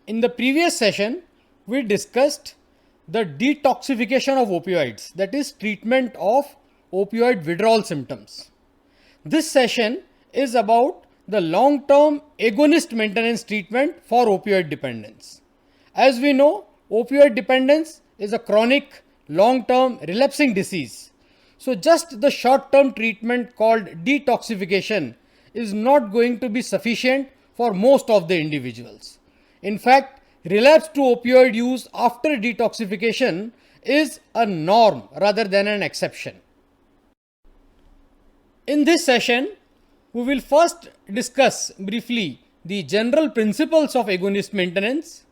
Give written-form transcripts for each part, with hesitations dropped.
In the previous session, we discussed the detoxification of opioids, that is, treatment of opioid withdrawal symptoms. This session is about the long term agonist maintenance treatment for opioid dependence. As we know, opioid dependence is a chronic, long term relapsing disease. So, just the short term treatment called detoxification is not going to be sufficient for most of the individuals. In fact, relapse to opioid use after detoxification is a norm rather than an exception. In this session, we will first discuss briefly the general principles of agonist maintenance,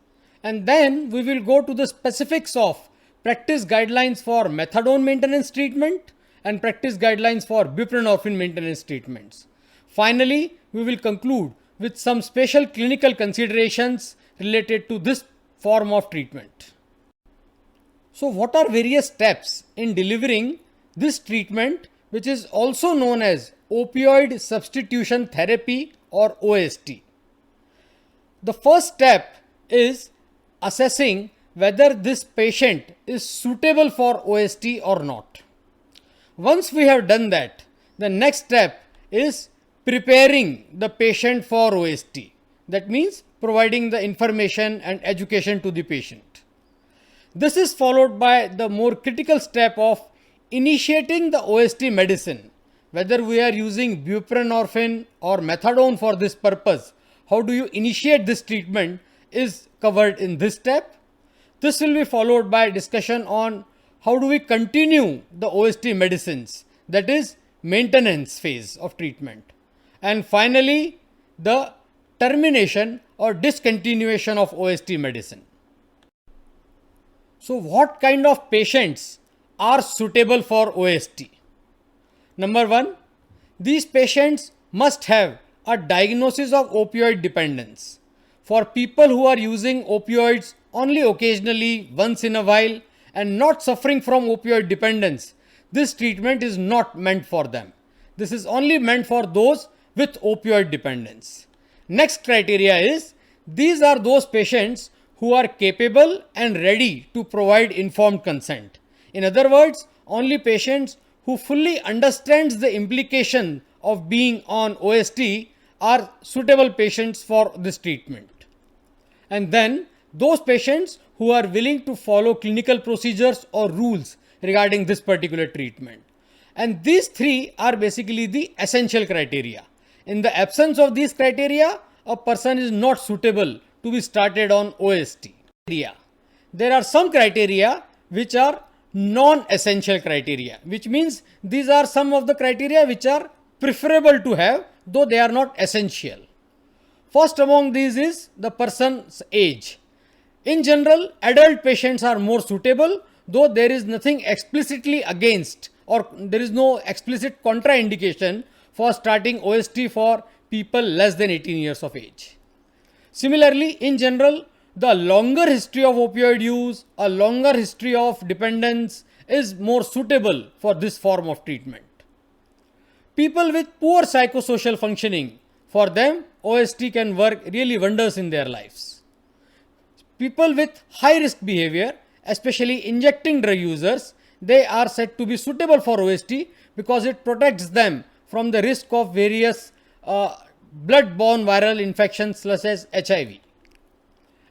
and then we will go to the specifics of practice guidelines for methadone maintenance treatment and practice guidelines for buprenorphine maintenance treatments. Finally, we will conclude with some special clinical considerations related to this form of treatment. So, what are various steps in delivering this treatment, which is also known as opioid substitution therapy or OST? The first step is assessing whether this patient is suitable for OST or not. Once we have done that, the next step is preparing the patient for OST. That means providing the information and education to the patient. This is followed by the more critical step of initiating the OST medicine. Whether we are using buprenorphine or methadone for this purpose, how do you initiate this treatment is covered in this step. This will be followed by discussion on how do we continue the OST medicines, that is maintenance phase of treatment. And finally, the termination or discontinuation of OST medicine. So, what kind of patients are suitable for OST? Number one, these patients must have a diagnosis of opioid dependence. For people who are using opioids only occasionally, once in a while, and not suffering from opioid dependence, this treatment is not meant for them. This is only meant for those with opioid dependence. Next criteria is these are those patients who are capable and ready to provide informed consent. In other words, only patients who fully understands the implication of being on OST are suitable patients for this treatment. And then those patients who are willing to follow clinical procedures or rules regarding this particular treatment. And these three are basically the essential criteria. In the absence of these criteria, a person is not suitable to be started on OST. There are some criteria which are non-essential criteria, which means these are some of the criteria which are preferable to have, though they are not essential. First among these is the person's age. In general, adult patients are more suitable, though there is nothing explicitly against or there is no explicit contraindication for starting OST for people less than 18 years of age. Similarly, in general, the longer history of opioid use, a longer history of dependence is more suitable for this form of treatment. People with poor psychosocial functioning, for them, OST can work really wonders in their lives. People with high risk behavior, especially injecting drug users, they are said to be suitable for OST because it protects them from the risk of various blood-borne viral infections such as HIV.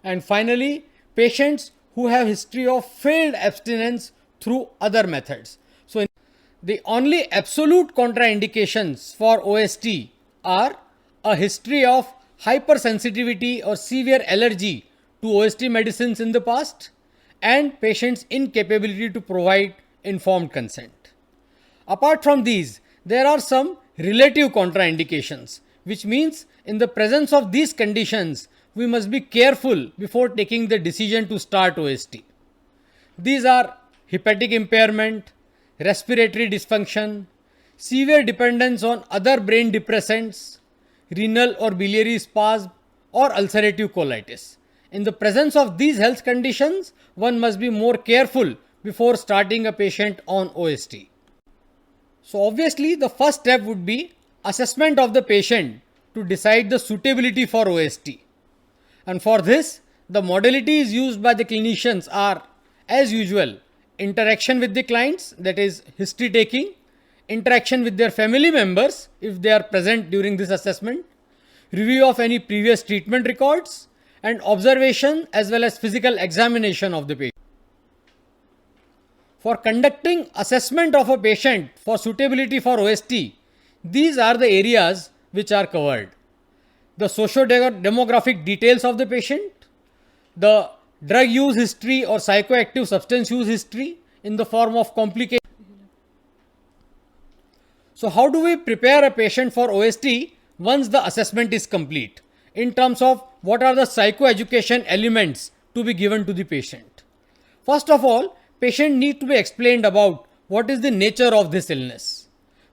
And finally, patients who have history of failed abstinence through other methods. So, the only absolute contraindications for OST are a history of hypersensitivity or severe allergy to OST medicines in the past and patients' incapability to provide informed consent. Apart from these, there are some relative contraindications, which means in the presence of these conditions, we must be careful before taking the decision to start OST. These are hepatic impairment, respiratory dysfunction, severe dependence on other brain depressants, renal or biliary spasm, or ulcerative colitis. In the presence of these health conditions, one must be more careful before starting a patient on OST. So obviously the first step would be assessment of the patient to decide the suitability for OST. And for this, The modalities used by the clinicians are, as usual, interaction with the clients, that is history taking, interaction with their family members if they are present during this assessment, review of any previous treatment records, and observation as well as physical examination of the patient. For conducting assessment of a patient for suitability for OST, these are the areas which are covered. The socio-demographic details of the patient, the drug use history or psychoactive substance use history in the form of complications. So how do we prepare a patient for OST once the assessment is complete in terms of what are the psychoeducation elements to be given to the patient? First of all, patient need to be explained about what is the nature of this illness.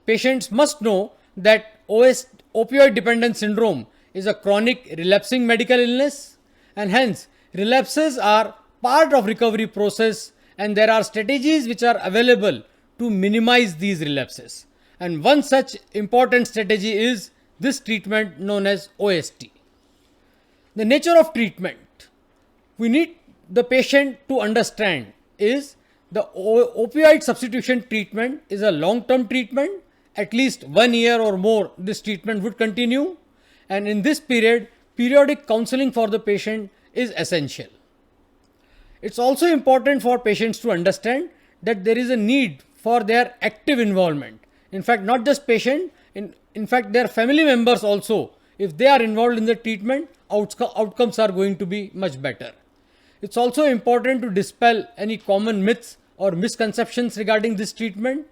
Patients must know that opioid dependence syndrome is a chronic relapsing medical illness, and hence relapses are part of recovery process, and there are strategies which are available to minimize these relapses. And one such important strategy is this treatment known as OST. The nature of treatment we need the patient to understand is the opioid substitution treatment is a long-term treatment. At least 1 year or more this treatment would continue, and in this period periodic counseling for the patient is essential. It's also important for patients to understand that there is a need for their active involvement. In fact, not just patient, in fact their family members also, if they are involved in the treatment, outcomes are going to be much better. It's also important to dispel any common myths or misconceptions regarding this treatment.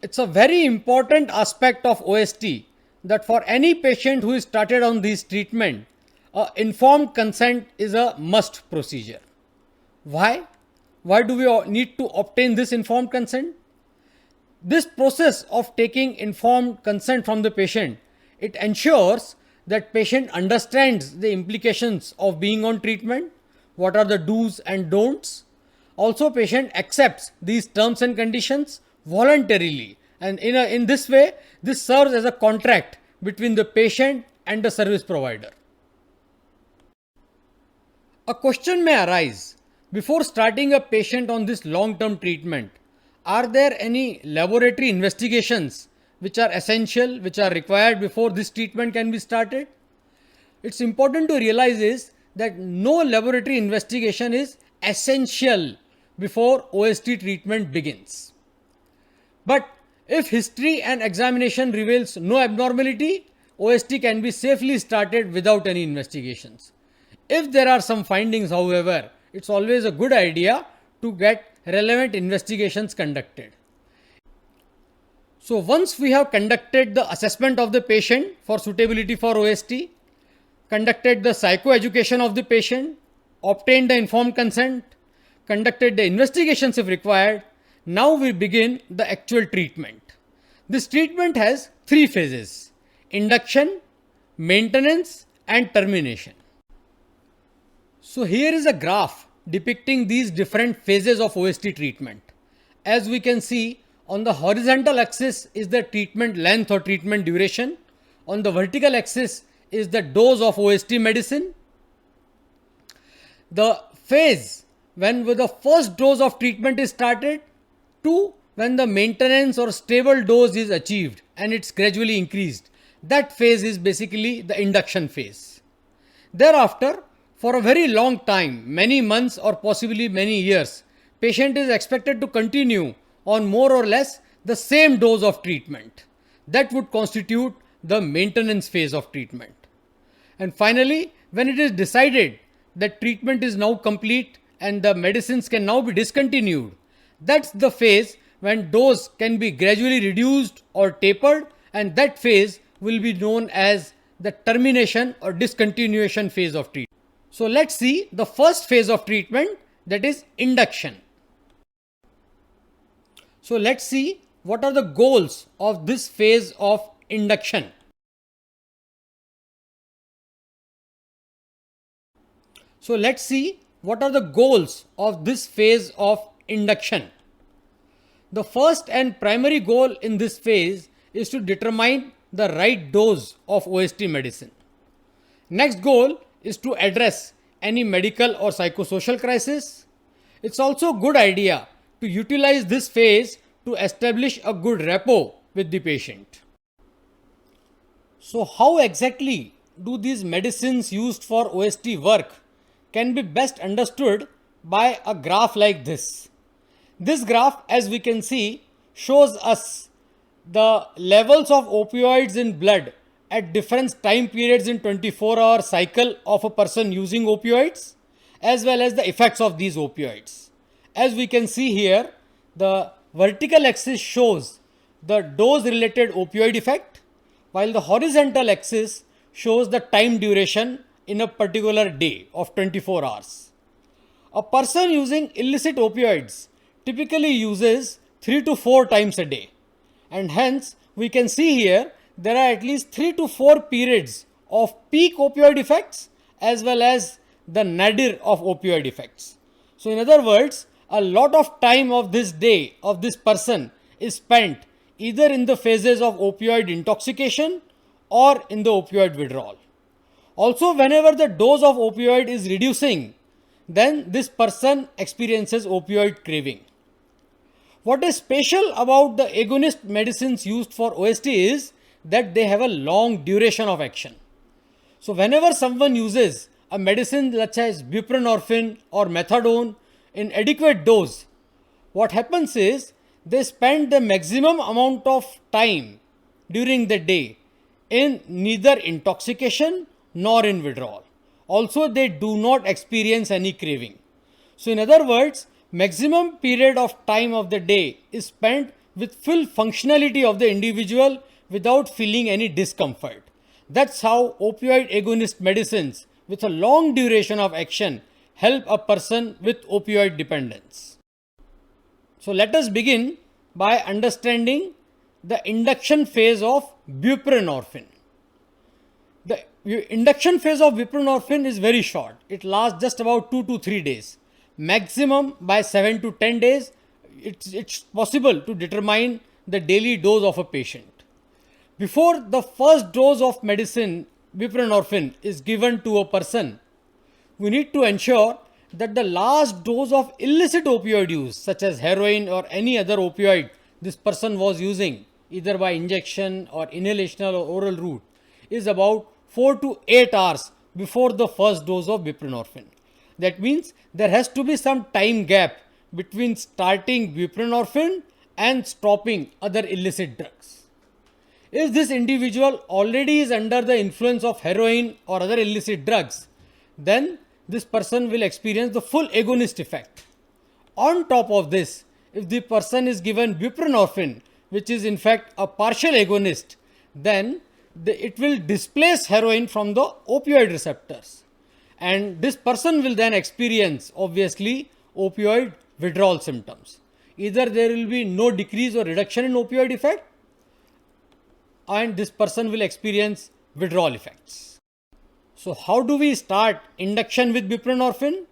It's a very important aspect of OST that for any patient who is started on this treatment, informed consent is a must procedure. Why? Why do we need to obtain this informed consent? This process of taking informed consent from the patient, it ensures that patient understands the implications of being on treatment, what are the do's and don'ts. Also, patient accepts these terms and conditions voluntarily, and in this way this serves as a contract between the patient and the service provider. A question may arise before starting a patient on this long-term treatment. Are there any laboratory investigations which are essential, which are required before this treatment can be started? It's important to realize is that no laboratory investigation is essential before OST treatment begins. But if history and examination reveals no abnormality, OST can be safely started without any investigations. If there are some findings, however, it's always a good idea to get relevant investigations conducted. So once we have conducted the assessment of the patient for suitability for OST, conducted the psychoeducation of the patient, obtained the informed consent, conducted the investigations if required, now we begin the actual treatment. This treatment has 3 phases: induction, maintenance and termination. So here is a graph depicting these different phases of OST treatment. As we can see, on the horizontal axis is the treatment length or treatment duration. On the vertical axis is the dose of OST medicine. The phase when the first dose of treatment is started to when the maintenance or stable dose is achieved and it's gradually increased. That phase is basically the induction phase. Thereafter, for a very long time, many months or possibly many years, patient is expected to continue on more or less the same dose of treatment. That would constitute the maintenance phase of treatment. And finally, when it is decided that treatment is now complete and the medicines can now be discontinued, that's the phase when dose can be gradually reduced or tapered, and that phase will be known as the termination or discontinuation phase of treatment. So let's see the first phase of treatment, that is induction. So let's see what are the goals of this phase of induction. So let's see what are the goals of this phase of induction. The first and primary goal in this phase is to determine the right dose of OST medicine. Next goal is to address any medical or psychosocial crisis. It's also a good idea to utilize this phase to establish a good rapport with the patient. So, how exactly do these medicines used for OST work can be best understood by a graph like this. This graph, as we can see, shows us the levels of opioids in blood at different time periods in 24-hour cycle of a person using opioids, as well as the effects of these opioids. As we can see here, the vertical axis shows the dose related opioid effect, while the horizontal axis shows the time duration in a particular day of 24 hours. A person using illicit opioids typically uses 3 to 4 times a day, and hence we can see here there are at least 3 to 4 periods of peak opioid effects as well as the nadir of opioid effects. So in other words, a lot of time of this day of this person is spent either in the phases of opioid intoxication or in the opioid withdrawal. Also, whenever the dose of opioid is reducing, then this person experiences opioid craving. What is special about the agonist medicines used for OST is that they have a long duration of action. So whenever someone uses a medicine such as buprenorphine or methadone in adequate dose, what happens is they spend the maximum amount of time during the day in neither intoxication nor in withdrawal. Also, they do not experience any craving. So in other words, maximum period of time of the day is spent with full functionality of the individual without feeling any discomfort. That's how opioid agonist medicines with a long duration of action help a person with opioid dependence. So let us begin by understanding the induction phase of buprenorphine. The induction phase of buprenorphine is very short. It lasts just about 2 to 3 days. Maximum by 7 to 10 days, it's possible to determine the daily dose of a patient. Before the first dose of medicine, buprenorphine, is given to a person, we need to ensure that the last dose of illicit opioid use, such as heroin or any other opioid this person was using, either by injection or inhalational or oral route, is about 4 to 8 hours before the first dose of buprenorphine. That means there has to be some time gap between starting buprenorphine and stopping other illicit drugs. If this individual already is under the influence of heroin or other illicit drugs, then this person will experience the full agonist effect. On top of this, if the person is given buprenorphine, which is in fact a partial agonist, then it will displace heroin from the opioid receptors. And this person will then experience, obviously, opioid withdrawal symptoms. Either there will be no decrease or reduction in opioid effect, and this person will experience withdrawal effects. So how do we start induction with buprenorphine?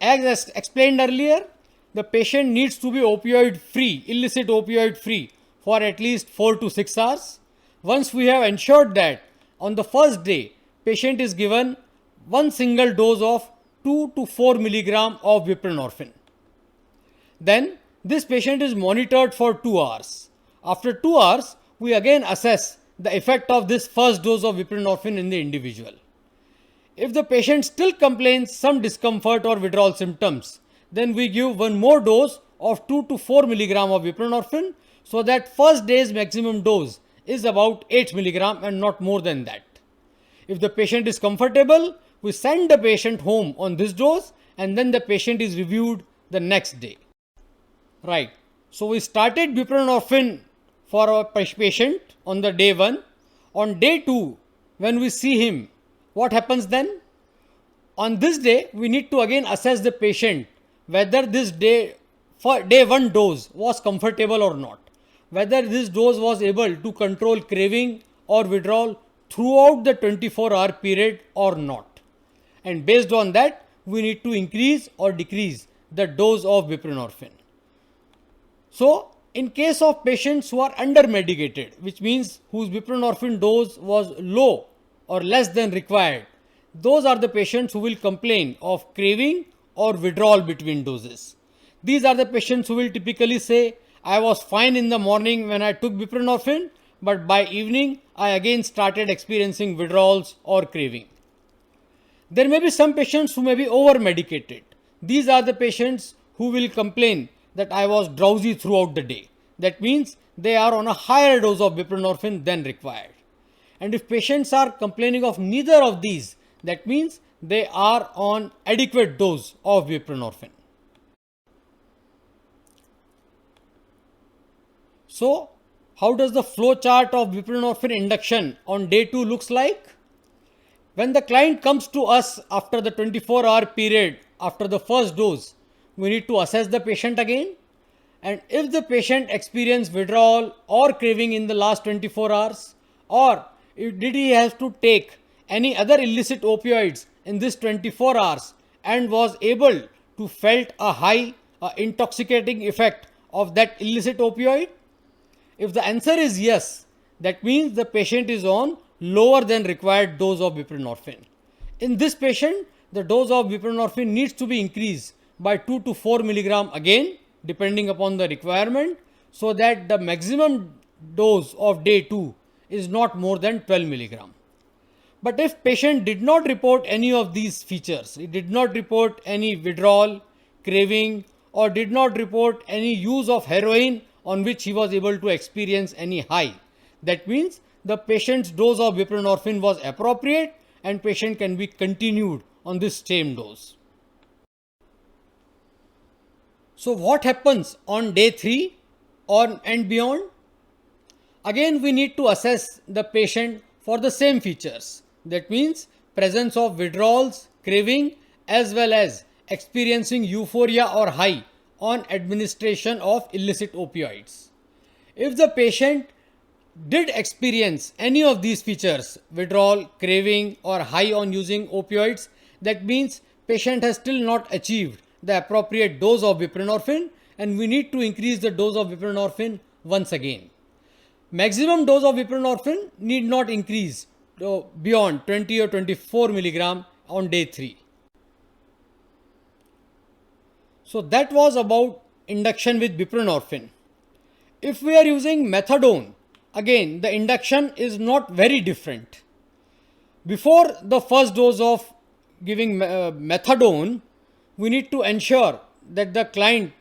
As explained earlier, the patient needs to be opioid free, illicit opioid free for at least 4 to 6 hours. Once we have ensured that, on the first day, patient is given one single dose of 2 to 4 milligram of buprenorphine. Then this patient is monitored for 2 hours. After 2 hours, we again assess the effect of this first dose of buprenorphine in the individual. If the patient still complains some discomfort or withdrawal symptoms, then we give one more dose of 2 to 4 milligram of buprenorphine, so that first day's maximum dose is about 8 milligram and not more than that. If the patient is comfortable, we send the patient home on this dose, and then the patient is reviewed the next day. Right. So we started buprenorphine for our patient on the day 1. On day 2, when we see him, what happens then? On this day, we need to again assess the patient whether this day 1 dose was comfortable or not, whether this dose was able to control craving or withdrawal throughout the 24-hour period or not. And based on that, we need to increase or decrease the dose of buprenorphine. So, in case of patients who are under medicated, which means whose buprenorphine dose was low or less than required, those are the patients who will complain of craving or withdrawal between doses. These are the patients who will typically say, I was fine in the morning when I took buprenorphine, but by evening I again started experiencing withdrawals or craving. There may be some patients who may be over medicated. These are the patients who will complain that I was drowsy throughout the day. That means they are on a higher dose of buprenorphine than required. And if patients are complaining of neither of these, that means they are on adequate dose of buprenorphine. So, how does the flow chart of buprenorphine induction on day 2 looks like? When the client comes to us after the 24-hour period after the first dose, we need to assess the patient again. And if the patient experienced withdrawal or craving in the last 24 hours, or did he have to take any other illicit opioids in this 24 hours and was able to felt a high intoxicating effect of that illicit opioid? If the answer is yes, that means the patient is on lower than required dose of buprenorphine. In this patient, the dose of buprenorphine needs to be increased by 2 to 4 milligram again, depending upon the requirement, so that the maximum dose of day 2 is not more than 12 milligram. But if patient did not report any of these features, he did not report any withdrawal, craving, or did not report any use of heroin on which he was able to experience any high, that means the patient's dose of buprenorphine was appropriate and patient can be continued on this same dose. So what happens on day 3 or and beyond? Again, we need to assess the patient for the same features. That means presence of withdrawals, craving, as well as experiencing euphoria or high on administration of illicit opioids. If the patient did experience any of these features, withdrawal, craving, or high on using opioids, that means patient has still not achieved the appropriate dose of buprenorphine and we need to increase the dose of buprenorphine once again. Maximum dose of buprenorphine need not increase beyond 20 or 24 milligram on day 3. So that was about induction with buprenorphine. If we are using methadone, again the induction is not very different. Before the first dose of giving methadone, we need to ensure that the client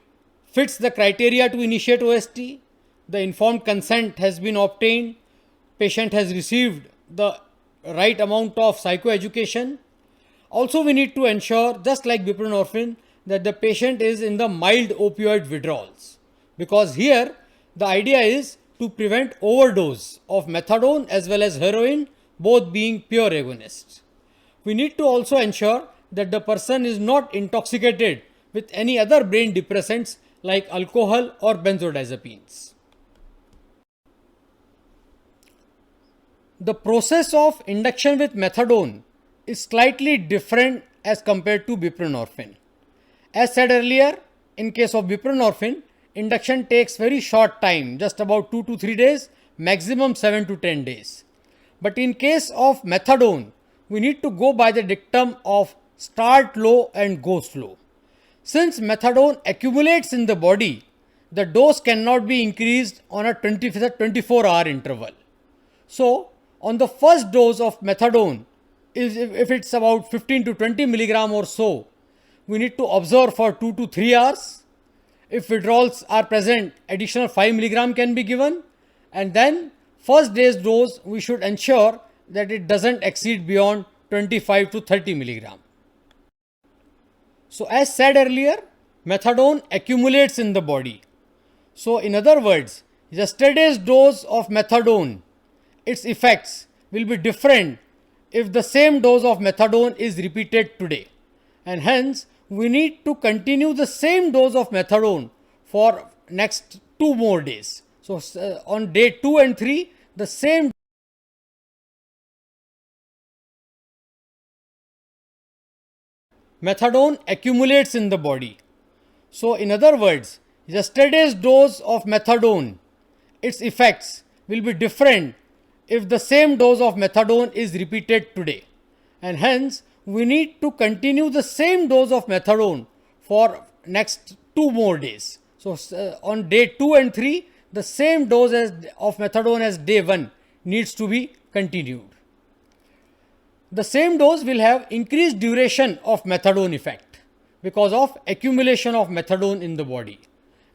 fits the criteria to initiate OST, the informed consent has been obtained, patient has received the right amount of psychoeducation. Also, we need to ensure, just like buprenorphine, that the patient is in the mild opioid withdrawals, because here the idea is to prevent overdose of methadone as well as heroin, both being pure agonists. We need to also ensure that the person is not intoxicated with any other brain depressants like alcohol or benzodiazepines. The process of induction with methadone is slightly different as compared to buprenorphine. As said earlier, in case of buprenorphine, induction takes very short time, just about 2 to 3 days, maximum 7 to 10 days. But in case of methadone, we need to go by the dictum of start low and go slow. Since methadone accumulates in the body, the dose cannot be increased on a 24-hour interval. So, on the first dose of methadone, if it's about 15 to 20 milligram or so, we need to observe for 2 to 3 hours. If withdrawals are present, additional 5 milligram can be given. And then first day's dose, we should ensure that it doesn't exceed beyond 25 to 30 milligram. So as said earlier, methadone accumulates in the body. So in other words, yesterday's dose of methadone, its effects will be different if the same dose of methadone is repeated today. And hence, we need to continue the same dose of methadone for next 2 more days. So on day 2 and 3, the same methadone accumulates in the body. So in other words, yesterday's dose of methadone, its effects will be different if the same dose of methadone is repeated today. and hence we need to continue the same dose of methadone for next 2 more days. So on day 2 and 3, the same dose of methadone as day 1 needs to be continued. The same dose will have increased duration of methadone effect because of accumulation of methadone in the body,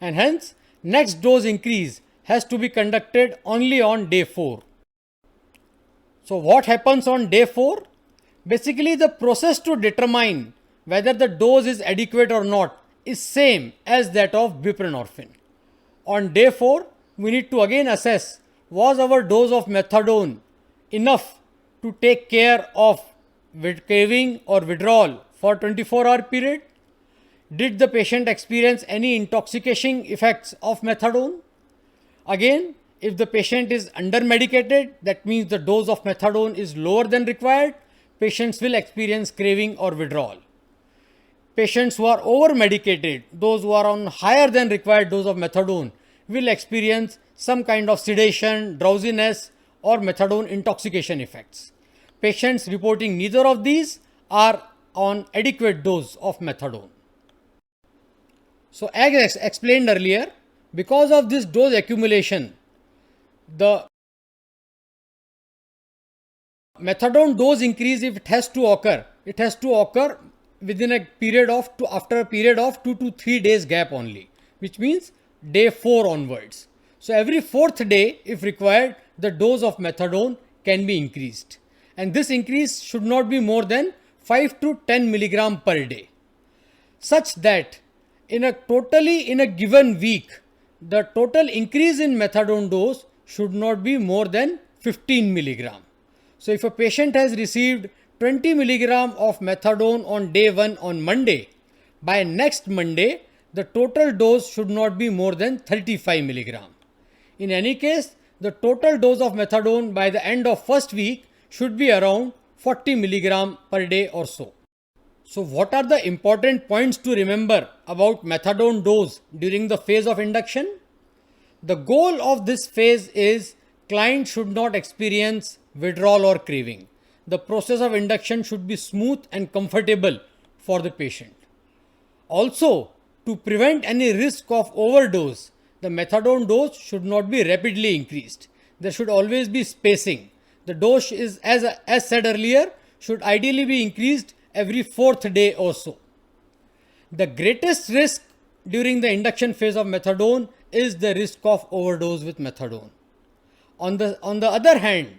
and hence next dose increase has to be conducted only on day 4. So what happens on day 4? Basically, the process to determine whether the dose is adequate or not is same as that of buprenorphine. On day 4, we need to again assess, was our dose of methadone enough to take care of craving or withdrawal for 24-hour period? Did the patient experience any intoxicating effects of methadone? Again, if the patient is under medicated, that means the dose of methadone is lower than required, patients will experience craving or withdrawal. Patients who are over medicated, those who are on higher than required dose of methadone, will experience some kind of sedation, drowsiness, or methadone intoxication effects. Patients reporting neither of these are on adequate dose of methadone. So as explained earlier, because of this dose accumulation, the methadone dose increase, if it has to occur within a period of after a period of 2 to 3 days gap only, which means day 4 onwards. So every 4th day, if required, the dose of methadone can be increased, and this increase should not be more than 5 to 10 milligram per day, such that in a given week, the total increase in methadone dose should not be more than 15 milligram. So if a patient has received 20 milligram of methadone on day 1 on Monday, by next Monday, the total dose should not be more than 35 milligram. In any case, the total dose of methadone by the end of first week should be around 40 milligram per day or so. So what are the important points to remember about methadone dose during the phase of induction? The goal of this phase is client should not experience withdrawal or craving. The process of induction should be smooth and comfortable for the patient. Also, to prevent any risk of overdose, the methadone dose should not be rapidly increased. There should always be spacing. The dose is, as said earlier, should ideally be increased every 4th day or so. The greatest risk during the induction phase of methadone is the risk of overdose with methadone. On the other hand,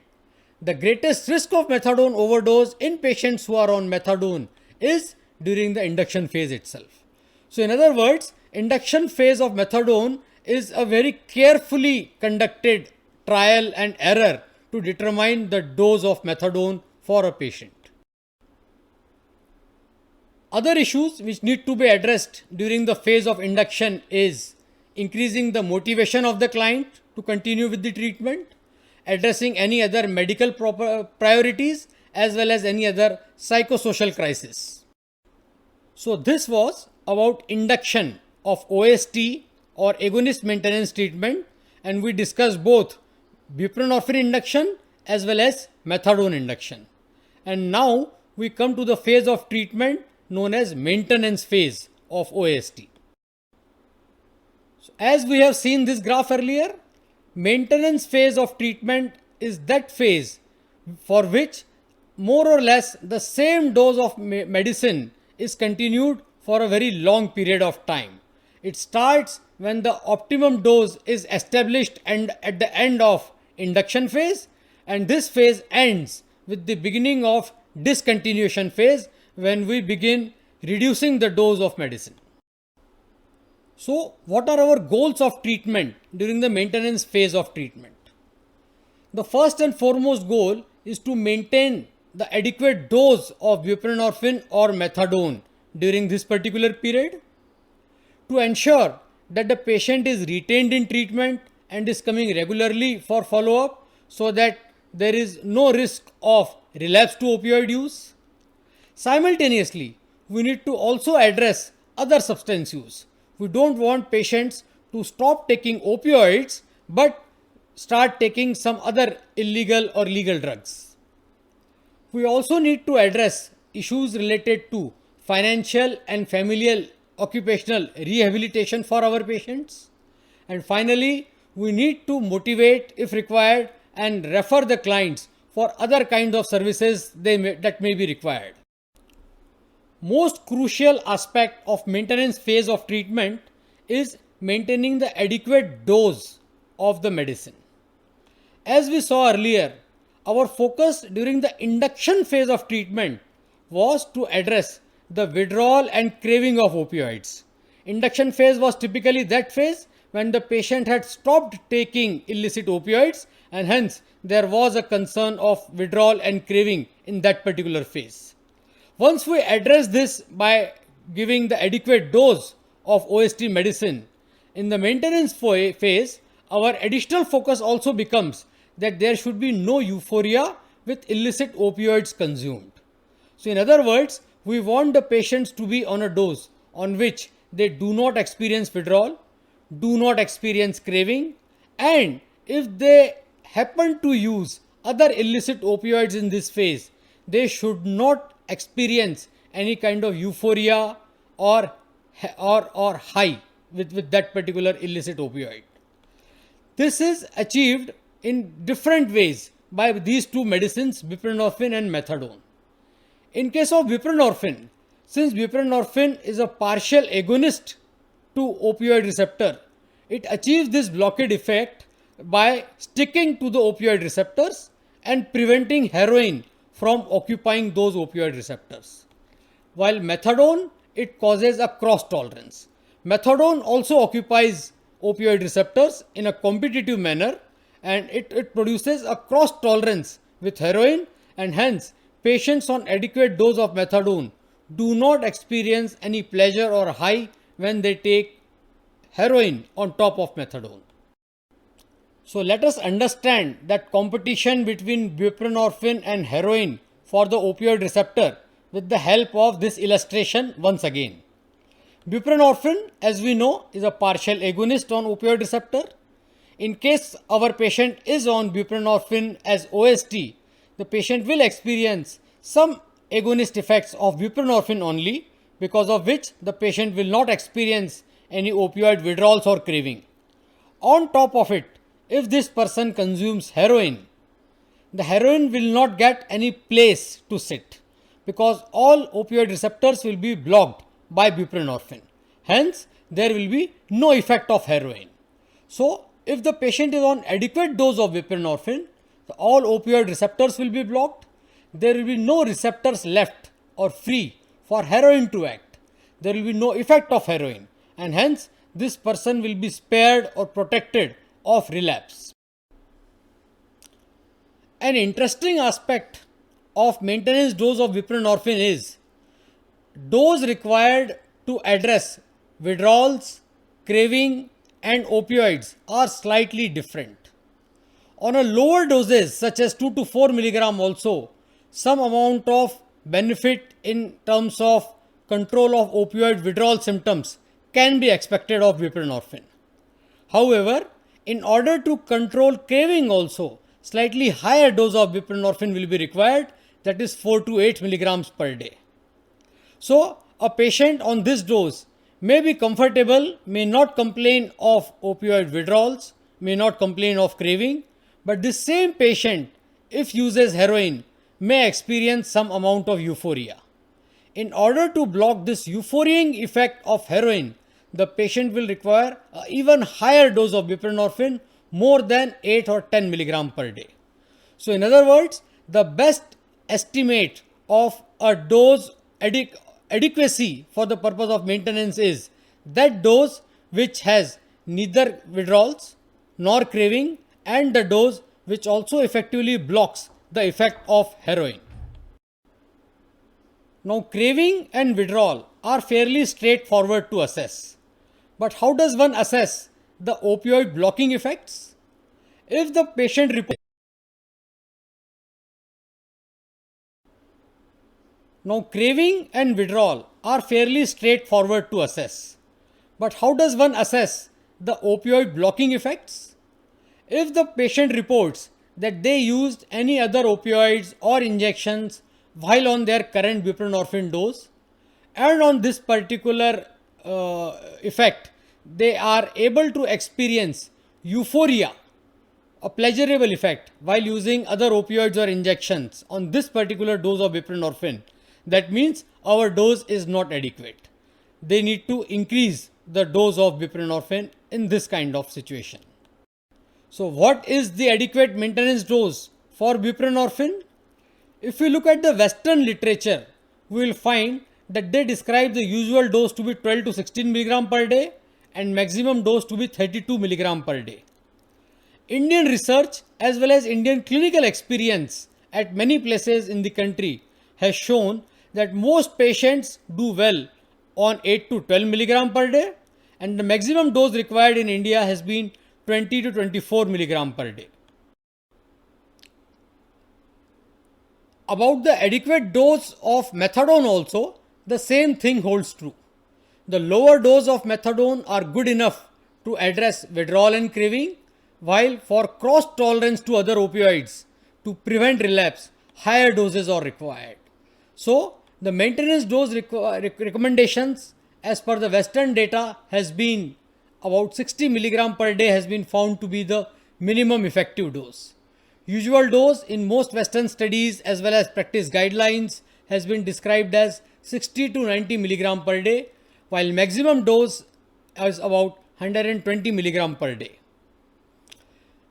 the greatest risk of methadone overdose in patients who are on methadone is during the induction phase itself. So in other words, induction phase of methadone is a very carefully conducted trial and error to determine the dose of methadone for a patient. Other issues which need to be addressed during the phase of induction is increasing the motivation of the client to continue with the treatment, addressing any other medical priorities, as well as any other psychosocial crisis. So this was about induction of OST or agonist maintenance treatment, and we discussed both buprenorphine induction as well as methadone induction. And now we come to the phase of treatment known as maintenance phase of OST. So as we have seen this graph earlier, maintenance phase of treatment is that phase for which more or less the same dose of medicine is continued for a very long period of time. It starts when the optimum dose is established and at the end of induction phase, and this phase ends with the beginning of discontinuation phase when we begin reducing the dose of medicine. So what are our goals of treatment during the maintenance phase of treatment? The first and foremost goal is to maintain the adequate dose of buprenorphine or methadone during this particular period, to ensure that the patient is retained in treatment and is coming regularly for follow-up so that there is no risk of relapse to opioid use. Simultaneously, we need to also address other substance use. We don't want patients to stop taking opioids but start taking some other illegal or legal drugs. We also need to address issues related to financial and familial occupational rehabilitation for our patients. And finally, we need to motivate if required and refer the clients for other kinds of services that may be required. Most crucial aspect of maintenance phase of treatment is maintaining the adequate dose of the medicine. As we saw earlier, our focus during the induction phase of treatment was to address the withdrawal and craving of opioids. Induction phase was typically that phase when the patient had stopped taking illicit opioids and hence there was a concern of withdrawal and craving in that particular phase. Once we address this by giving the adequate dose of OST medicine, in the maintenance phase, our additional focus also becomes that there should be no euphoria with illicit opioids consumed. So in other words, we want the patients to be on a dose on which they do not experience withdrawal, do not experience craving, and if they happen to use other illicit opioids in this phase, they should not experience any kind of euphoria or high with that particular illicit opioid. This is achieved in different ways by these two medicines, buprenorphine and methadone. In case of buprenorphine, since buprenorphine is a partial agonist to opioid receptor, it achieves this blockade effect by sticking to the opioid receptors and preventing heroin from occupying those opioid receptors. While methadone, it causes a cross tolerance. Methadone also occupies opioid receptors in a competitive manner and it produces a cross tolerance with heroin, and hence patients on adequate dose of methadone do not experience any pleasure or high when they take heroin on top of methadone. So let us understand that competition between buprenorphine and heroin for the opioid receptor with the help of this illustration once again. Buprenorphine, as we know, is a partial agonist on opioid receptor. In case our patient is on buprenorphine as OST, the patient will experience some agonist effects of buprenorphine only, because of which the patient will not experience any opioid withdrawals or craving. On top of it, if this person consumes heroin, the heroin will not get any place to sit because all opioid receptors will be blocked by buprenorphine. Hence, there will be no effect of heroin. So, if the patient is on adequate dose of buprenorphine, all opioid receptors will be blocked. There will be no receptors left or free for heroin to act. There will be no effect of heroin, and hence this person will be spared or protected of relapse. An interesting aspect of maintenance dose of buprenorphine is dose required to address withdrawals, craving and opioids are slightly different. On a lower doses such as 2 to 4 milligram also, some amount of benefit in terms of control of opioid withdrawal symptoms can be expected of buprenorphine. However, in order to control craving also, slightly higher dose of buprenorphine will be required, that is 4 to 8 milligrams per day. So, a patient on this dose may be comfortable, may not complain of opioid withdrawals, may not complain of craving, but this same patient, if uses heroin, may experience some amount of euphoria. In order to block this euphoriaing effect of heroin, the patient will require an even higher dose of buprenorphine, more than 8 or 10 milligram per day. So in other words, the best estimate of a dose adequacy for the purpose of maintenance is that dose which has neither withdrawals nor craving, and the dose which also effectively blocks the effect of heroin. Now, craving and withdrawal are fairly straightforward to assess. But how does one assess the opioid blocking effects? If the patient reports Now, craving and withdrawal are fairly straightforward to assess. But how does one assess the opioid blocking effects? If the patient reports that they used any other opioids or injections while on their current buprenorphine dose, and on this particular effect, they are able to experience euphoria, a pleasurable effect, while using other opioids or injections on this particular dose of buprenorphine. That means our dose is not adequate. They need to increase the dose of buprenorphine in this kind of situation. So, what is the adequate maintenance dose for buprenorphine? If we look at the Western literature, we will find that they describe the usual dose to be 12 to 16 mg per day and maximum dose to be 32 mg per day. Indian research as well as Indian clinical experience at many places in the country has shown that most patients do well on 8 to 12 mg per day, and the maximum dose required in India has been 20 to 24 mg per day. About the adequate dose of methadone also, the same thing holds true. The lower dose of methadone are good enough to address withdrawal and craving, while for cross tolerance to other opioids to prevent relapse, higher doses are required. So, the maintenance dose recommendations as per the Western data has been about 60 mg per day has been found to be the minimum effective dose. Usual dose in most Western studies as well as practice guidelines has been described as 60 to 90 mg per day, while maximum dose is about 120 mg per day.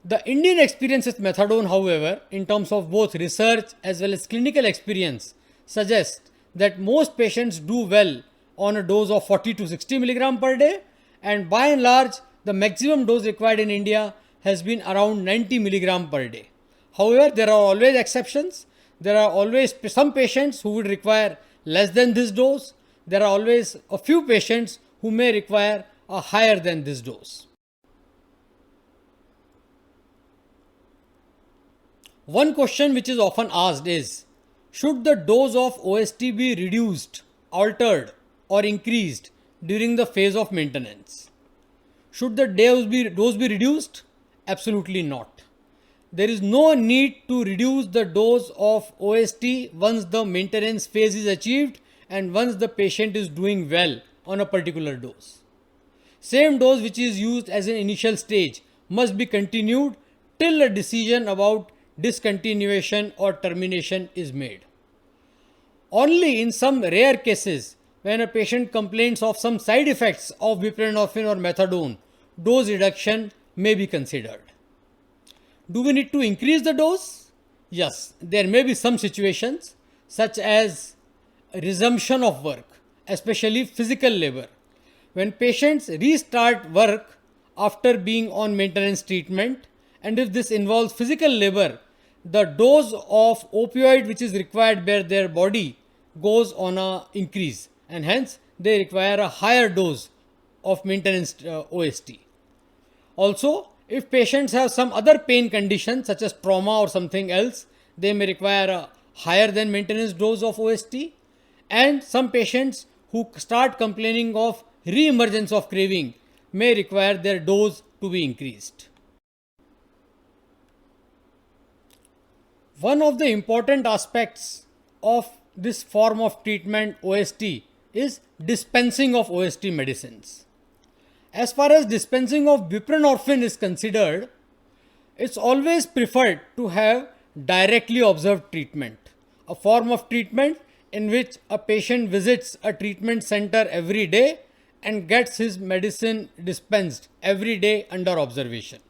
The Indian experience with methadone, however, in terms of both research as well as clinical experience, suggests that most patients do well on a dose of 40 to 60 mg per day, and by and large, the maximum dose required in India has been around 90 mg per day. However, there are always exceptions. There are always some patients who would require less than this dose. There are always a few patients who may require a higher than this dose. One question which is often asked is, should the dose of OST be reduced, altered or increased during the phase of maintenance? Should the dose be reduced? Absolutely not. There is no need to reduce the dose of OST once the maintenance phase is achieved and once the patient is doing well on a particular dose. Same dose which is used as an initial stage must be continued till a decision about discontinuation or termination is made. Only in some rare cases, when a patient complains of some side effects of buprenorphine or methadone, dose reduction may be considered. Do we need to increase the dose? Yes, there may be some situations such as resumption of work, especially physical labor. When patients restart work after being on maintenance treatment, and if this involves physical labor, the dose of opioid which is required by their body goes on a increase, and hence they require a higher dose of maintenance OST. Also, if patients have some other pain condition such as trauma or something else, they may require a higher than maintenance dose of OST, and some patients who start complaining of re-emergence of craving may require their dose to be increased. One of the important aspects of this form of treatment OST is dispensing of OST medicines. As far as dispensing of buprenorphine is considered, it's always preferred to have directly observed treatment, a form of treatment in which a patient visits a treatment center every day and gets his medicine dispensed every day under observation.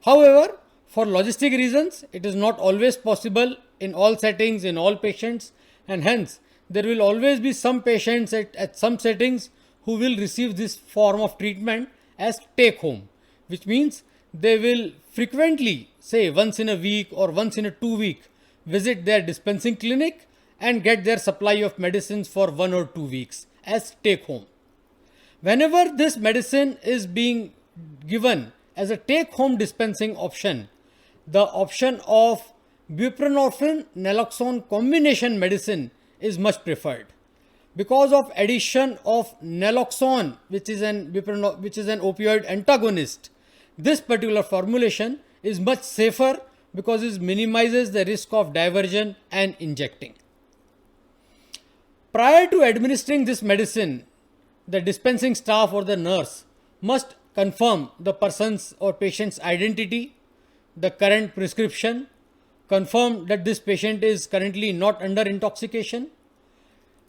However, for logistic reasons, it is not always possible in all settings, in all patients, and hence there will always be some patients at some settings who will receive this form of treatment as take home, which means they will frequently, say once in a week or once in a 2 week, visit their dispensing clinic and get their supply of medicines for 1 or 2 weeks as take home. Whenever this medicine is being given as a take home dispensing option, the option of buprenorphine naloxone combination medicine is much preferred. Because of addition of naloxone, which is an opioid antagonist, this particular formulation is much safer because it minimizes the risk of diversion and injecting. Prior to administering this medicine, the dispensing staff or the nurse must confirm the person's or patient's identity, the current prescription, confirm that this patient is currently not under intoxication.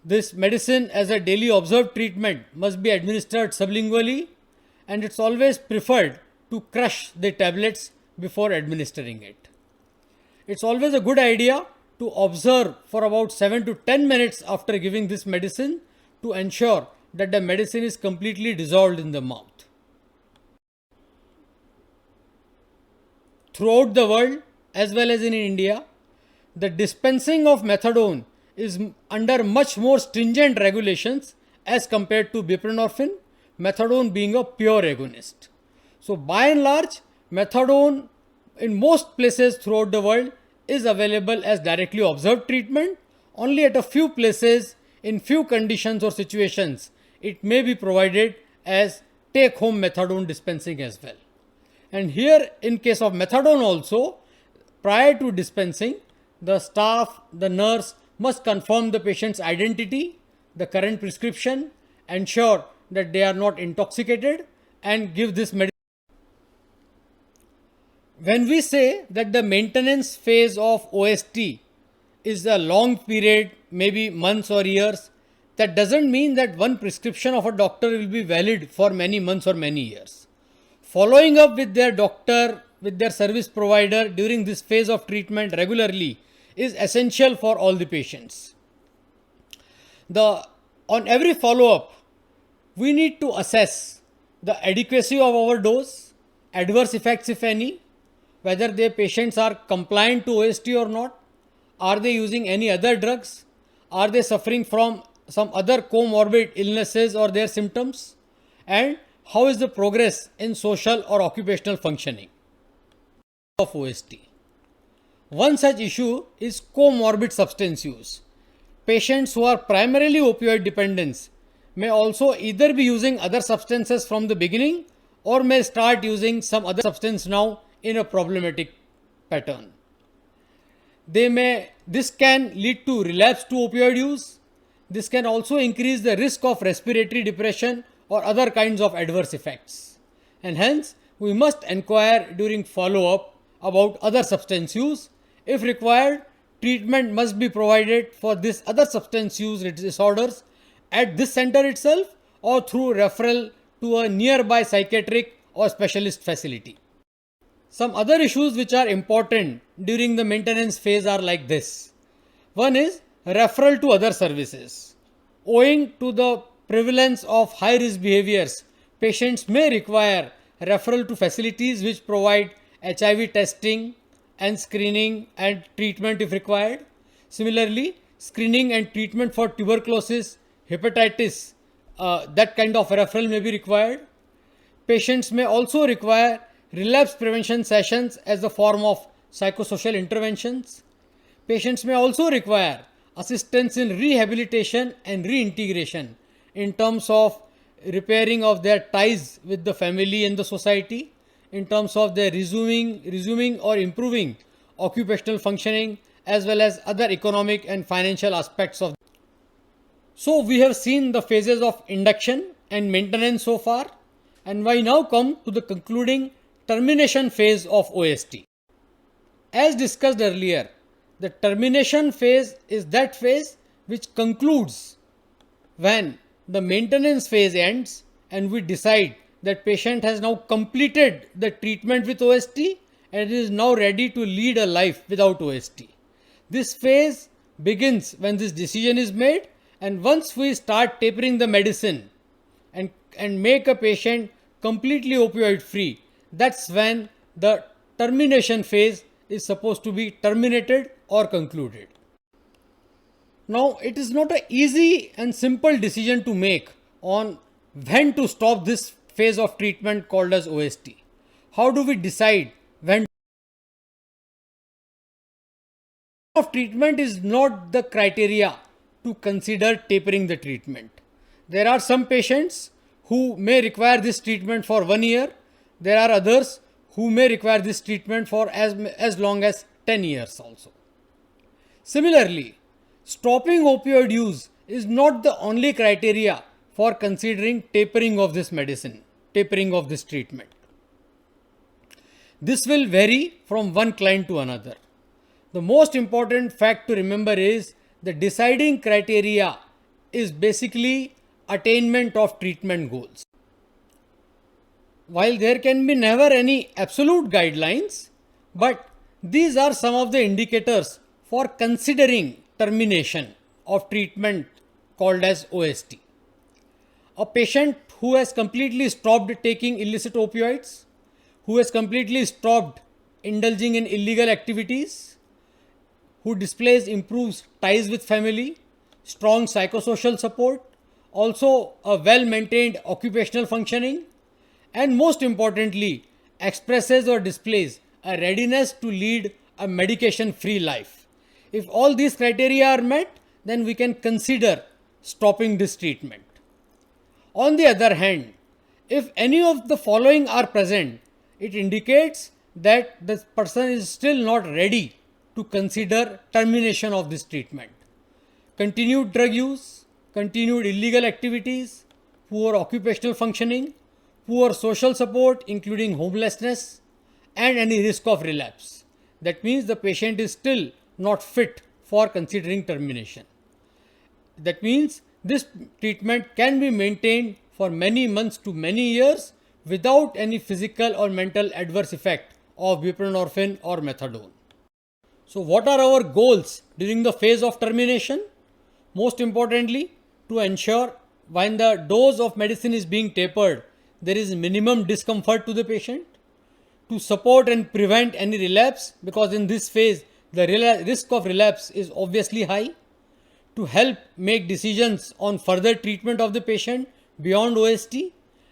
This medicine as a daily observed treatment must be administered sublingually, and it's always preferred to crush the tablets before administering it. It's always a good idea to observe for about 7 to 10 minutes after giving this medicine to ensure that the medicine is completely dissolved in the mouth. Throughout the world, as well as in India, the dispensing of methadone is under much more stringent regulations as compared to buprenorphine, methadone being a pure agonist. So by and large, methadone in most places throughout the world is available as directly observed treatment. Only at a few places, in few conditions or situations, it may be provided as take home methadone dispensing as well. And here in case of methadone also, prior to dispensing, the staff, the nurse must confirm the patient's identity, the current prescription, ensure that they are not intoxicated, and give this medicine. When we say that the maintenance phase of OST is a long period, maybe months or years, that doesn't mean that one prescription of a doctor will be valid for many months or many years. Following up with their doctor, with their service provider during this phase of treatment regularly is essential for all the patients. On every follow-up, we need to assess the adequacy of our dose, adverse effects if any, whether their patients are compliant to OST or not, are they using any other drugs, are they suffering from some other comorbid illnesses or their symptoms, and how is the progress in social or occupational functioning of OST. One such issue is comorbid substance use. Patients who are primarily opioid dependents may also either be using other substances from the beginning or may start using some other substance now in a problematic pattern. This can lead to relapse to opioid use. This can also increase the risk of respiratory depression or other kinds of adverse effects. And hence, we must inquire during follow-up about other substance use. If required, treatment must be provided for this other substance use disorders at this center itself or through referral to a nearby psychiatric or specialist facility. Some other issues which are important during the maintenance phase are like this. One is referral to other services. Owing to the prevalence of high risk behaviors, patients may require referral to facilities which provide HIV testing and screening and treatment if required. Similarly, screening and treatment for tuberculosis, hepatitis, that kind of referral may be required. Patients may also require relapse prevention sessions as a form of psychosocial interventions. Patients may also require assistance in rehabilitation and reintegration in terms of repairing of their ties with the family and the society, in terms of their resuming or improving occupational functioning, as well as other economic and financial aspects of. So we have seen the phases of induction and maintenance so far, and we now come to the concluding termination phase of OST. As discussed earlier, the termination phase is that phase which concludes when the maintenance phase ends and we decide that patient has now completed the treatment with OST and is now ready to lead a life without OST. This phase begins when this decision is made, and once we start tapering the medicine and make a patient completely opioid free, that's when the termination phase is supposed to be terminated or concluded. Now, it is not an easy and simple decision to make on when to stop this phase of treatment called as OST. How do we decide when? Of treatment is not the criteria to consider tapering the treatment. There are some patients who may require this treatment for 1 year. There are others who may require this treatment for as long as 10 years also. Similarly, stopping opioid use is not the only criteria for considering tapering of this medicine, tapering of this treatment. This will vary from one client to another. The most important fact to remember is the deciding criteria is basically attainment of treatment goals. While there can be never any absolute guidelines, but these are some of the indicators for considering termination of treatment called as OST. A patient who has completely stopped taking illicit opioids, who has completely stopped indulging in illegal activities, who displays improved ties with family, strong psychosocial support, also a well maintained occupational functioning, and most importantly, expresses or displays a readiness to lead a medication free life. If all these criteria are met, then we can consider stopping this treatment. On the other hand, if any of the following are present, it indicates that the person is still not ready to consider termination of this treatment. Continued drug use, continued illegal activities, poor occupational functioning, poor social support including homelessness, and any risk of relapse. That means the patient is still not fit for considering termination. That means this treatment can be maintained for many months to many years without any physical or mental adverse effect of buprenorphine or methadone. So, what are our goals during the phase of termination? Most importantly, to ensure when the dose of medicine is being tapered, there is minimum discomfort to the patient, to support and prevent any relapse, because in this phase the risk of relapse is obviously high, to help make decisions on further treatment of the patient beyond OST,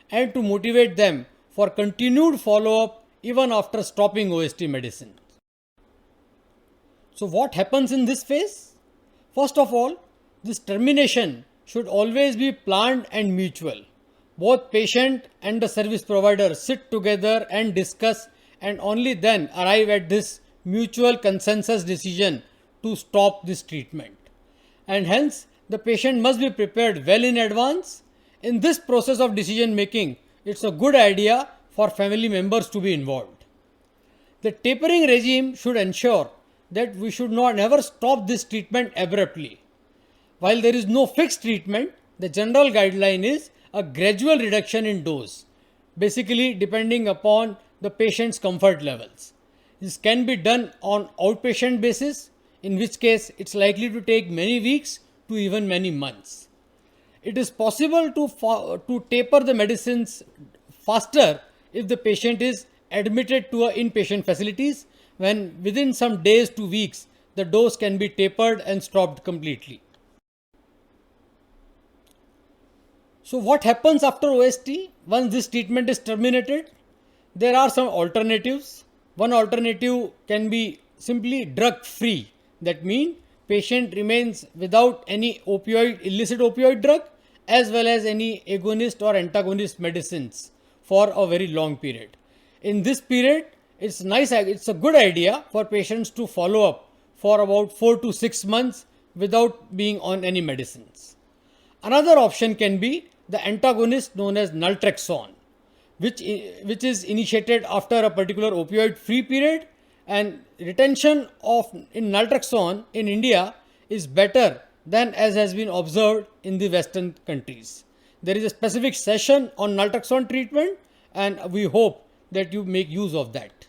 and to motivate them for continued follow-up even after stopping OST medicine. So what happens in this phase? First of all, this termination should always be planned and mutual. Both patient and the service provider sit together and discuss, and only then arrive at this mutual consensus decision to stop this treatment. And hence, the patient must be prepared well in advance. In this process of decision making, it's a good idea for family members to be involved. The tapering regime should ensure that we should not never stop this treatment abruptly. While there is no fixed treatment, the general guideline is a gradual reduction in dose, basically depending upon the patient's comfort levels. This can be done on outpatient basis, in which case it's likely to take many weeks to even many months. It is possible to taper the medicines faster if the patient is admitted to inpatient facilities, when within some days to weeks the dose can be tapered and stopped completely. So what happens after OST once this treatment is terminated? There are some alternatives. One alternative can be simply drug free. That means patient remains without any illicit opioid drug, as well as any agonist or antagonist medicines for a very long period. In this period, it's a good idea for patients to follow up for about 4 to 6 months without being on any medicines. Another option can be the antagonist known as naltrexone, which is initiated after a particular opioid free period, and retention in naltrexone in India is better than as has been observed in the Western countries. There is a specific session on naltrexone treatment, and we hope that you make use of that.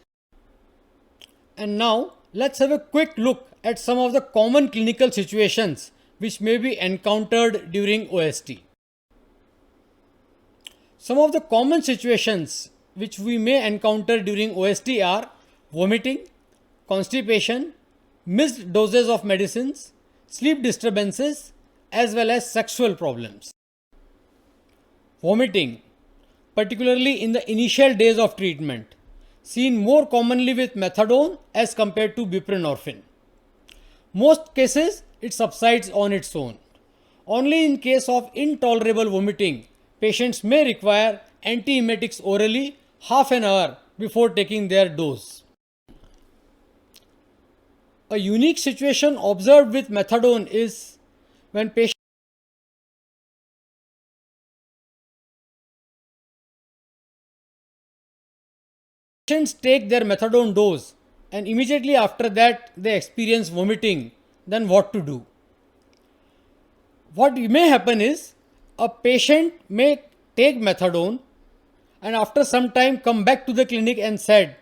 And now let's have a quick look at some of the common clinical situations which may be encountered during OST. Some of the common situations which we may encounter during OST are vomiting, constipation, missed doses of medicines, sleep disturbances, as well as sexual problems. Vomiting, particularly in the initial days of treatment, seen more commonly with methadone as compared to buprenorphine. Most cases it subsides on its own. Only in case of intolerable vomiting, patients may require antiemetics orally half an hour before taking their dose. A unique situation observed with methadone is when patients Patients take their methadone dose and immediately after that they experience vomiting, then what to do? What may happen is a patient may take methadone and after some time come back to the clinic and said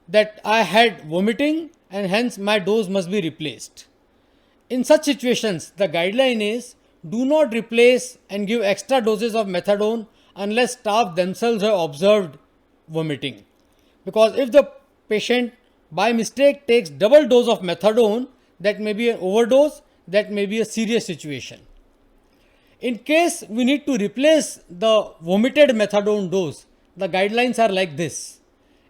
that I had vomiting and hence my dose must be replaced. In such situations, the guideline is do not replace and give extra doses of methadone unless staff themselves have observed vomiting. Because if the patient by mistake takes double dose of methadone, that may be an overdose, that may be a serious situation. In case we need to replace the vomited methadone dose, the guidelines are like this.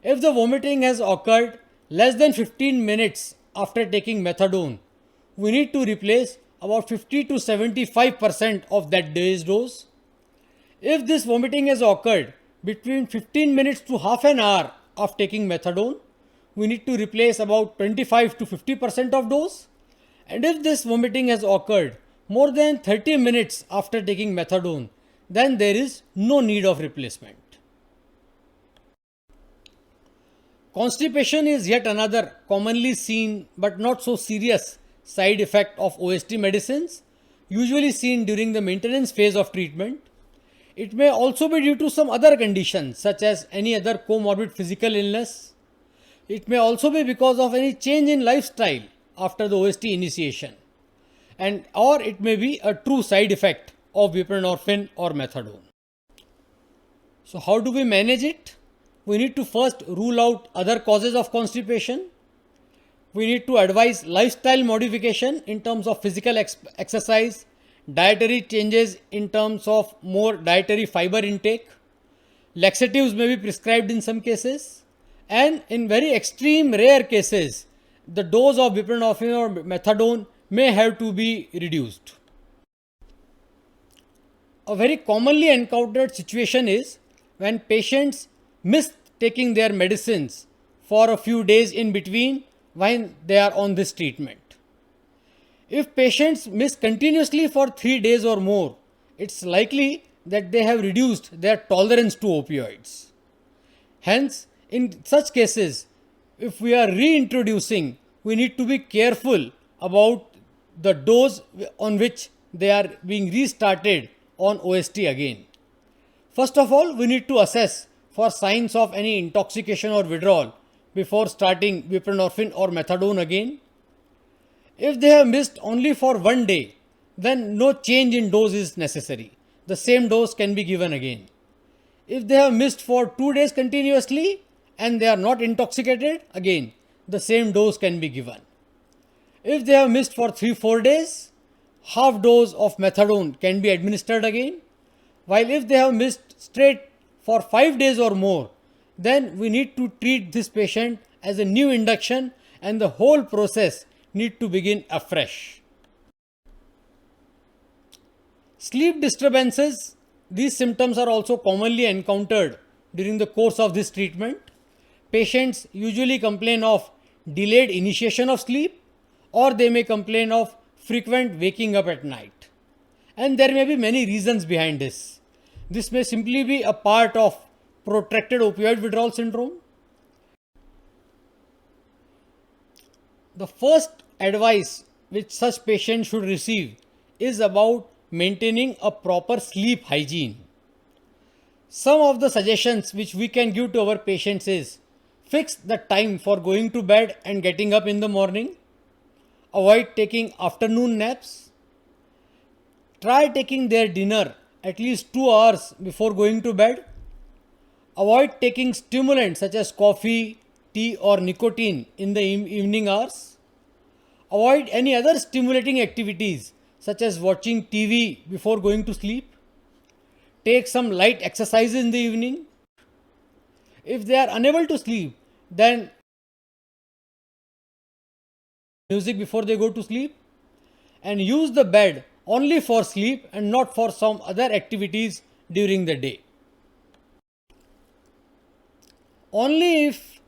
If the vomiting has occurred less than 15 minutes after taking methadone, we need to replace about 50 to 75% of that day's dose. If this vomiting has occurred between 15 minutes to half an hour of taking methadone, we need to replace about 25 to 50% of dose. And if this vomiting has occurred more than 30 minutes after taking methadone, then there is no need of replacement. Constipation is yet another commonly seen but not so serious side effect of OST medicines, usually seen during the maintenance phase of treatment. It may also be due to some other conditions such as any other comorbid physical illness. It may also be because of any change in lifestyle after the OST initiation, and or it may be a true side effect of buprenorphine or methadone. So how do we manage it? We need to first rule out other causes of constipation. We need to advise lifestyle modification in terms of physical exercise, dietary changes in terms of more dietary fiber intake. Laxatives may be prescribed in some cases, and in very extreme rare cases, the dose of buprenorphine or methadone may have to be reduced. A very commonly encountered situation is when patients miss taking their medicines for a few days in between when they are on this treatment. If patients miss continuously for 3 days or more, it's likely that they have reduced their tolerance to opioids. Hence, in such cases, if we are reintroducing, we need to be careful about the dose on which they are being restarted on OST again. First of all, we need to assess for signs of any intoxication or withdrawal before starting buprenorphine or methadone again. If they have missed only for 1 day, then no change in dose is necessary. The same dose can be given again. If they have missed for 2 days continuously and they are not intoxicated, again the same dose can be given. If they have missed for 3-4 days, half dose of methadone can be administered again. While if they have missed straight for 5 days or more, then we need to treat this patient as a new induction and the whole process need to begin afresh. Sleep disturbances, these symptoms are also commonly encountered during the course of this treatment. Patients usually complain of delayed initiation of sleep, or they may complain of frequent waking up at night. And there may be many reasons behind this. This may simply be a part of protracted opioid withdrawal syndrome. The first advice which such patients should receive is about maintaining a proper sleep hygiene. Some of the suggestions which we can give to our patients is fix the time for going to bed and getting up in the morning. Avoid taking afternoon naps. Try taking their dinner at least 2 hours before going to bed. Avoid taking stimulants such as coffee, tea or nicotine in the evening hours. Avoid any other stimulating activities such as watching TV before going to sleep. Take some light exercise in the evening. If they are unable to sleep, then music before they go to sleep, and use the bed only for sleep and not for some other activities during the day. Only if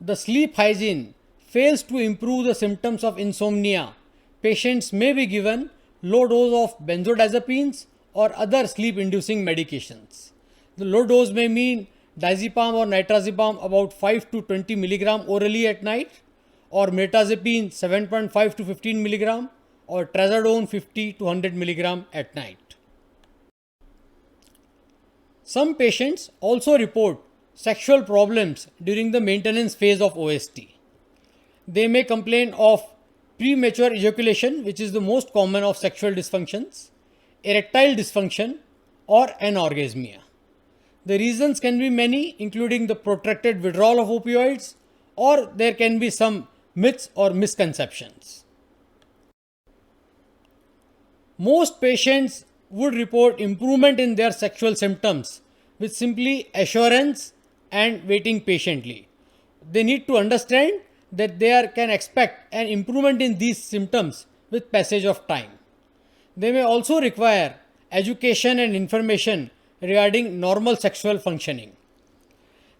the sleep hygiene fails to improve the symptoms of insomnia, patients may be given low dose of benzodiazepines or other sleep inducing medications. The low dose may mean diazepam or nitrazepam about 5 to 20 milligram orally at night, or mirtazapine 7.5 to 15 milligram, or trazodone 50 to 100 milligram at night. Some patients also report sexual problems during the maintenance phase of OST. They may complain of premature ejaculation, which is the most common of sexual dysfunctions, erectile dysfunction, or anorgasmia. The reasons can be many, including the protracted withdrawal of opioids, or there can be some myths or misconceptions. Most patients would report improvement in their sexual symptoms with simply assurance and waiting patiently. They need to understand that they can expect an improvement in these symptoms with passage of time. They may also require education and information regarding normal sexual functioning.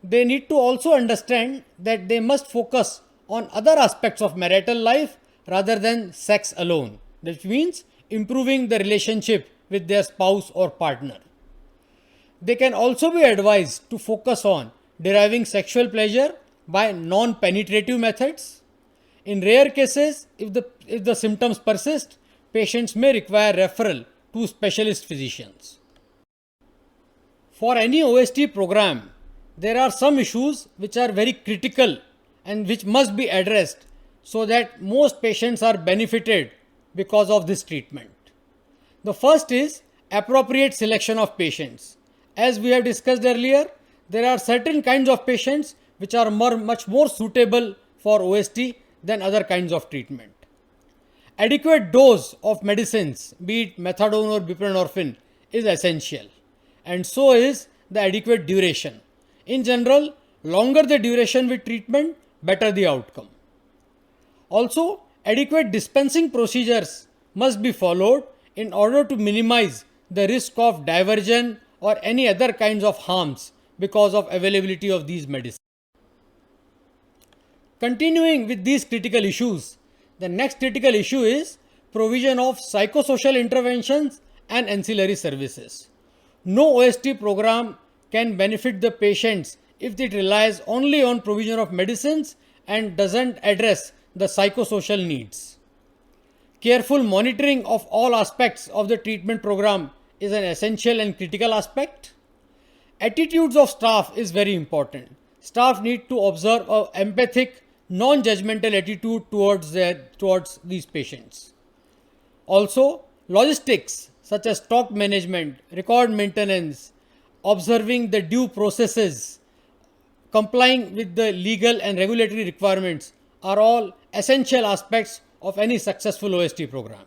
They need to also understand that they must focus on other aspects of marital life rather than sex alone, which means improving the relationship with their spouse or partner. They can also be advised to focus on deriving sexual pleasure by non-penetrative methods. In rare cases, if the symptoms persist, patients may require referral to specialist physicians. For any OST program, there are some issues which are very critical and which must be addressed so that most patients are benefited because of this treatment. The first is appropriate selection of patients. As we have discussed earlier, there are certain kinds of patients which are much more suitable for OST than other kinds of treatment. Adequate dose of medicines, be it methadone or buprenorphine, is essential, and so is the adequate duration. In general, longer the duration with treatment, better the outcome. Also, adequate dispensing procedures must be followed in order to minimize the risk of diversion or any other kinds of harms because of availability of these medicines. Continuing with these critical issues, the next critical issue is provision of psychosocial interventions and ancillary services. No OST program can benefit the patients if it relies only on provision of medicines and doesn't address the psychosocial needs. Careful monitoring of all aspects of the treatment program is an essential and critical aspect. Attitudes of staff is very important. Staff need to observe an empathic, non-judgmental attitude towards these patients. Also, logistics such as stock management, record maintenance, observing the due processes, complying with the legal and regulatory requirements are all essential aspects of any successful OST program.